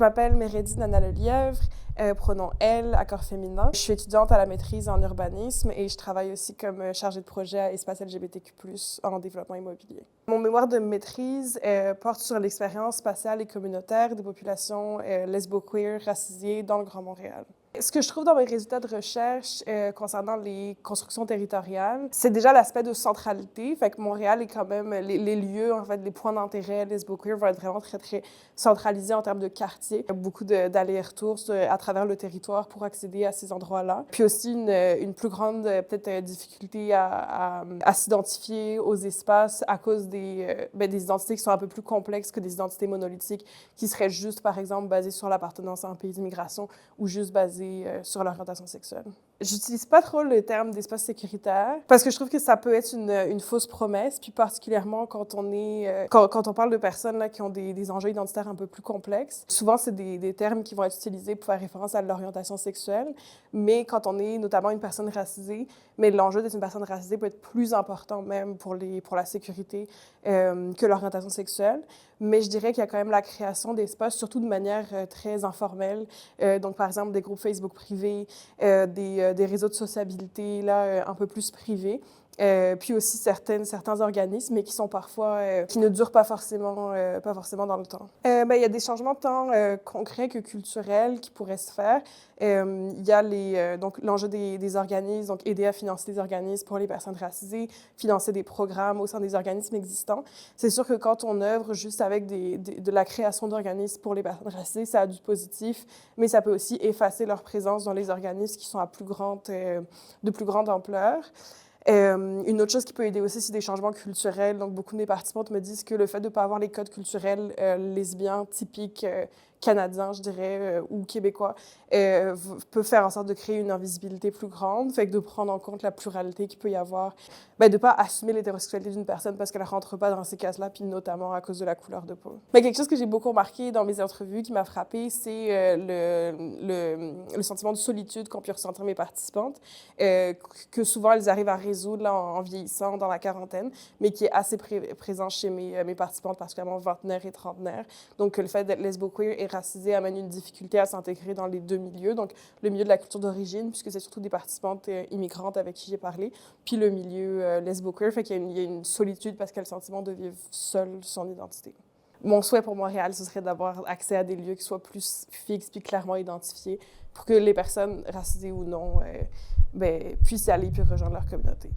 m'appelle Mérédie Nana Lelièvre, pronom elle, accord féminin. Je suis étudiante à la maîtrise en urbanisme et je travaille aussi comme chargée de projet à Espace LGBTQ+, en développement immobilier. Mon mémoire de maîtrise porte sur l'expérience spatiale et communautaire des populations lesbo-queer racisées dans le Grand Montréal. Ce que je trouve dans mes résultats de recherche concernant les constructions territoriales, c'est déjà l'aspect de centralité. Fait que Montréal est quand même, les lieux, en fait, les points d'intérêt lesbo-queer vont être vraiment très, très centralisés en termes de quartier. Il y a beaucoup d'allers-retours à travers le territoire pour accéder à ces endroits-là. Puis aussi une plus grande, peut-être, difficulté à s'identifier aux espaces à cause des identités qui sont un peu plus complexes que des identités monolithiques qui seraient juste, par exemple, basées sur l'appartenance à un pays d'immigration ou juste basées sur l'orientation sexuelle. J'utilise pas trop le terme d'espace sécuritaire parce que je trouve que ça peut être une fausse promesse, puis particulièrement quand on parle de personnes là, qui ont des enjeux identitaires un peu plus complexes. Souvent, c'est des termes qui vont être utilisés pour faire référence à l'orientation sexuelle, mais quand on est notamment une personne racisée, mais l'enjeu d'être une personne racisée peut être plus important même pour la sécurité que l'orientation sexuelle. Mais je dirais qu'il y a quand même la création d'espaces, surtout de manière très informelle. Donc, par exemple, des groupes Facebook privés, des réseaux de sociabilité là, un peu plus privés. Puis aussi certains organismes, mais qui sont parfois, qui ne durent pas forcément dans le temps. Il y a des changements tant concrets que culturels qui pourraient se faire. Il y a donc l'enjeu des organismes, donc aider à financer des organismes pour les personnes racisées, financer des programmes au sein des organismes existants. C'est sûr que quand on œuvre juste avec de la création d'organismes pour les personnes racisées, ça a du positif, mais ça peut aussi effacer leur présence dans les organismes qui sont de plus grande ampleur. Une autre chose qui peut aider aussi, c'est des changements culturels. Donc, beaucoup de mes participantes me disent que le fait de ne pas avoir les codes culturels lesbiens typiques canadiens, je dirais, ou québécois, peut faire en sorte de créer une invisibilité plus grande. Fait que de prendre en compte la pluralité qu'il peut y avoir, de ne pas assumer l'hétérosexualité d'une personne parce qu'elle ne rentre pas dans ces cases-là, puis notamment à cause de la couleur de peau. Mais quelque chose que j'ai beaucoup remarqué dans mes entrevues qui m'a frappée, c'est le sentiment de solitude qu'ont pu ressentir mes participantes, que souvent elles arrivent à résoudre là, en vieillissant, dans la quarantaine, mais qui est assez présent chez mes participantes, particulièrement vingtenaires et trentenaires. Donc, le fait d'être lesbo-queer et racisée amène une difficulté à s'intégrer dans les deux milieux. Donc, le milieu de la culture d'origine, puisque c'est surtout des participantes immigrantes avec qui j'ai parlé, puis le milieu lesbo-queer, fait qu'il y a une solitude parce qu'il y a le sentiment de vivre seule son identité. Mon souhait pour Montréal, ce serait d'avoir accès à des lieux qui soient plus fixes puis clairement identifiés pour que les personnes racisées ou non puissent y aller puis rejoindre leur communauté.